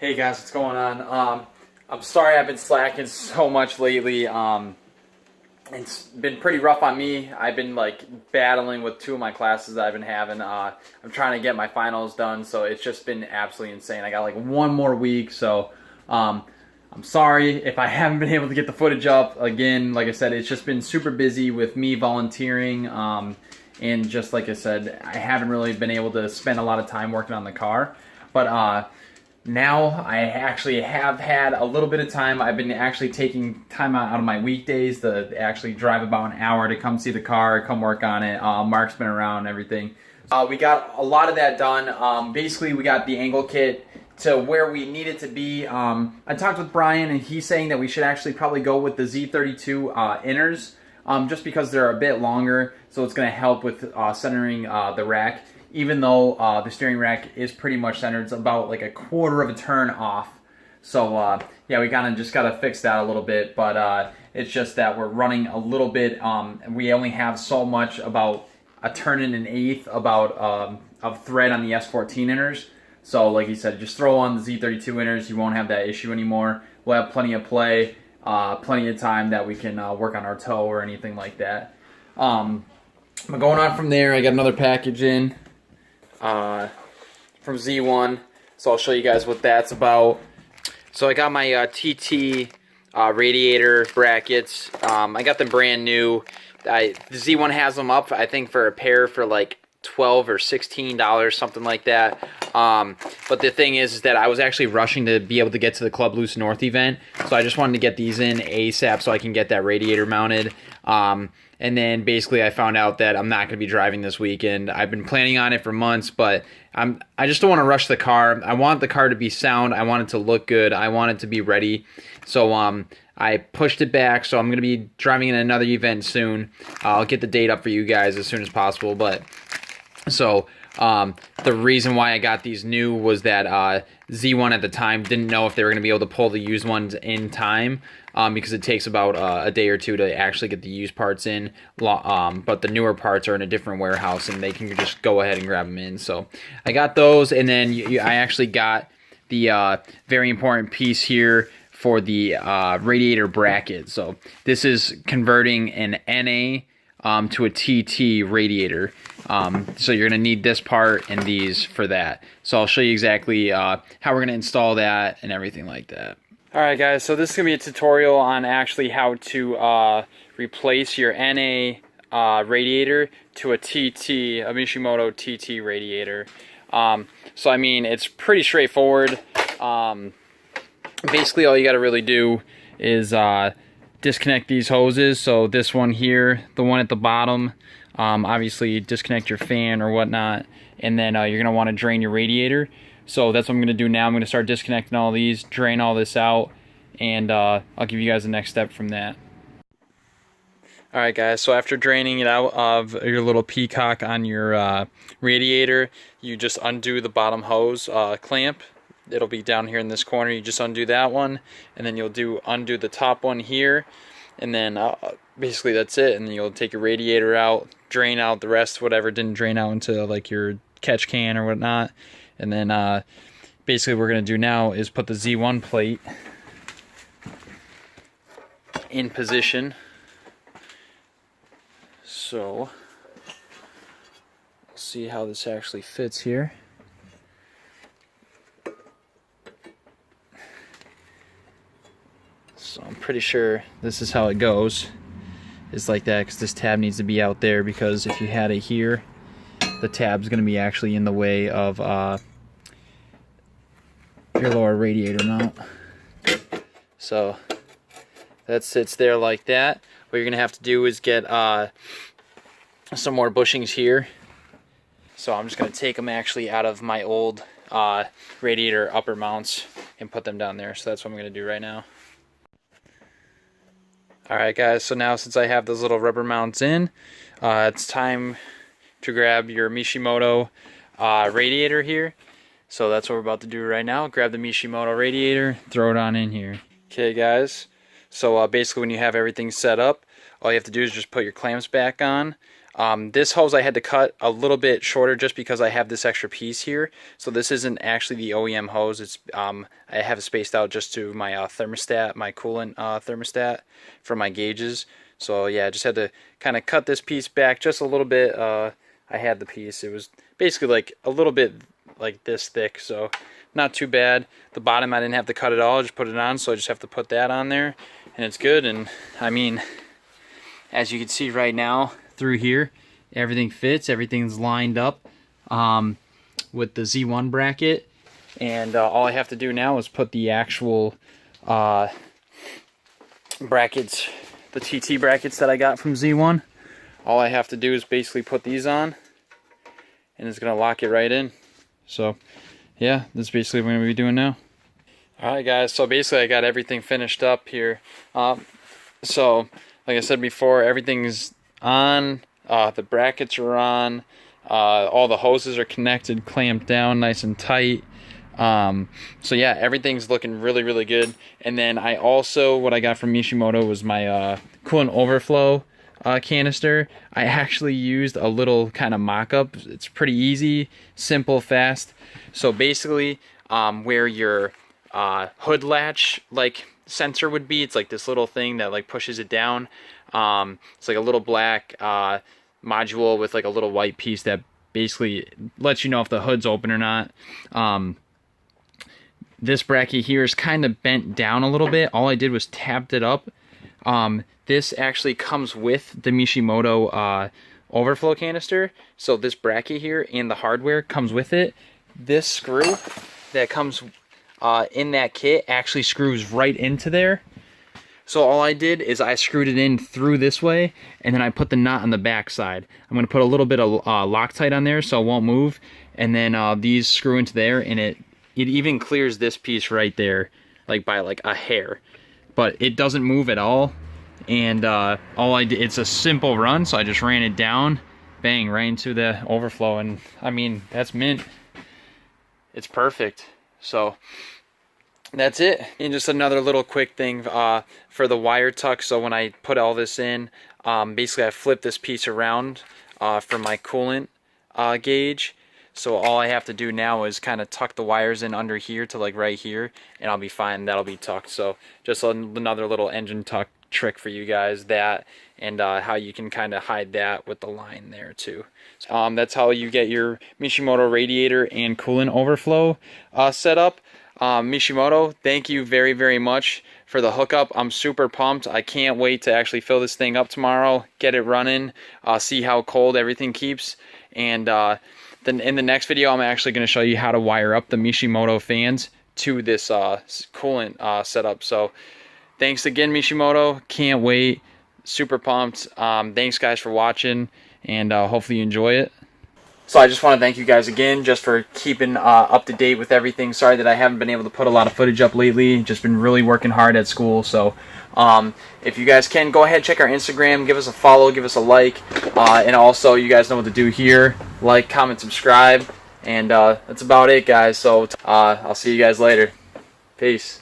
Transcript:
Hey guys, what's going on? I'm sorry I've been slacking so much lately. It's been pretty rough on me. I've been like battling with two of my classes that I've been having. I'm trying to get my finals done, so it's just been absolutely insane. I got like one more week, so I'm sorry if I haven't been able to get the footage up. Again, like I said, it's just been super busy with me volunteering, and just like I said, I haven't really been able to spend a lot of time working on the car. But now I actually have had a little bit of time. I've been actually taking time out of my weekdays to actually drive about an hour to come see the car, come work on it. Mark's been around and everything. We got a lot of that done. Basically, we got the angle kit to where we need it to be. I talked with Brian, and he's saying that we should actually probably go with the Z32 inners, just because they're a bit longer, so it's going to help with centering the rack. Even though the steering rack is pretty much centered, it's about like a quarter of a turn off. So yeah, we kind of just got to fix that a little bit, but it's just that we're running a little bit, and we only have so much, about a turn and an eighth of thread on the S14 inners. So like he said, just throw on the Z32 inners, you won't have that issue anymore. We'll have plenty of play, plenty of time that we can work on our toe or anything like that. But going on from there, I got another package in from Z1, so I'll show you guys what that's about. So I got my TT radiator brackets. I got them brand new. The Z1 has them up, I think, for a pair for like $12 or $16, something like that. But the thing is that I was actually rushing to be able to get to the Club Loose North event, so I just wanted to get these in ASAP so I can get that radiator mounted. And then basically I found out that I'm not going to be driving this weekend. I've been planning on it for months, but I just don't want to rush the car. I want the car to be sound. I want it to look good. I want it to be ready. So I pushed it back, so I'm going to be driving in another event soon. I'll get the date up for you guys as soon as possible. But so the reason why I got these new was that Z1 at the time didn't know if they were going to be able to pull the used ones in time, because it takes about a day or two to actually get the used parts in. But the newer parts are in a different warehouse, and they can just go ahead and grab them in. So I got those, and then I actually got the very important piece here for the radiator bracket. So this is converting an NA to a TT radiator. So you're going to need this part and these for that. So I'll show you exactly how we're going to install that and everything like that. Alright guys, so this is going to be a tutorial on actually how to replace your NA radiator to a TT, a Mishimoto TT radiator. So I mean, it's pretty straightforward. Basically all you got to really do is disconnect these hoses. So this one here, the one at the bottom, obviously disconnect your fan or whatnot, and then you're going to want to drain your radiator. So that's what I'm going to do now. I'm going to start disconnecting all these, drain all this out, and I'll give you guys the next step from that. Alright guys, so after draining it out of your little peacock on your radiator, you just undo the bottom hose clamp. It'll be down here in this corner. You just undo that one, and then you'll undo the top one here, and then basically that's it. And then you'll take your radiator out, drain out the rest, whatever didn't drain out into like your catch can or whatnot. And then basically what we're going to do now is put the Z1 plate in position. So we'll see how this actually fits here. So I'm pretty sure this is how it goes. It's like that, because this tab needs to be out there, because if you had it here, the tab's going to be actually in the way of your lower radiator mount. So that sits there like that. What you're going to have to do is get some more bushings here. So I'm just going to take them actually out of my old radiator upper mounts and put them down there. So that's what I'm going to do right now. Alright guys, so now since I have those little rubber mounts in, it's time to grab your Mishimoto radiator here. So that's what we're about to do right now. Grab the Mishimoto radiator, throw it on in here. Okay guys, so basically when you have everything set up, all you have to do is just put your clamps back on. This hose I had to cut a little bit shorter just because I have this extra piece here. So this isn't actually the OEM hose. It's I have it spaced out just to my thermostat, my coolant thermostat for my gauges. So yeah, I just had to kind of cut this piece back just a little bit. I had the piece. It was basically like a little bit like this thick, so not too bad. The bottom I didn't have to cut at all. I just put it on, so I just have to put that on there, and it's good. And I mean, as you can see right now through here, everything fits. Everything's lined up with the Z1 bracket, and all I have to do now is put the actual brackets, the TT brackets that I got from Z1. All I have to do is basically put these on, and it's gonna lock it right in. So yeah, that's basically what I'm gonna be doing now. Alright guys, so basically I got everything finished up here. So like I said before, everything's on, the brackets are on, all the hoses are connected, clamped down nice and tight. So yeah, everything's looking really good. And then I also, what I got from Mishimoto was my Coolant Overflow canister. I actually used a little kind of mock-up. It's pretty easy, simple, fast. So basically, where your hood latch like sensor would be, it's like this little thing that like pushes it down. It's like a little black module with like a little white piece that basically lets you know if the hood's open or not. This bracket here is kind of bent down a little bit. All I did was tapped it up. This actually comes with the Mishimoto overflow canister. So this bracket here and the hardware comes with it. This screw that comes in that kit actually screws right into there. So all I did is I screwed it in through this way, and then I put the knot on the back side. I'm going to put a little bit of Loctite on there so it won't move, and then these screw into there, and it even clears this piece right there, like by like a hair. But it doesn't move at all. And all I did, it's a simple run, so I just ran it down, bang, right into the overflow, and I mean, that's mint. It's perfect. So that's it. And just another little quick thing for the wire tuck. So when I put all this in, basically I flip this piece around for my coolant gauge. So all I have to do now is kind of tuck the wires in under here to like right here, and I'll be fine. That'll be tucked. So just another little engine tuck trick for you guys, that, and how you can kind of hide that with the line there too. That's how you get your Mishimoto radiator and coolant overflow set up. Mishimoto, thank you very much for the hookup. I'm super pumped. I can't wait to actually fill this thing up tomorrow, get it running, see how cold everything keeps, and then in the next video I'm actually going to show you how to wire up the Mishimoto fans to this coolant setup. So thanks again, Mishimoto. Can't wait. Super pumped. Thanks guys for watching, and hopefully you enjoy it. So I just want to thank you guys again just for keeping up to date with everything. Sorry that I haven't been able to put a lot of footage up lately. Just been really working hard at school. So if you guys can, go ahead, check our Instagram, give us a follow, give us a like, and also you guys know what to do here. Like, comment, subscribe, and that's about it, guys. So I'll see you guys later. Peace.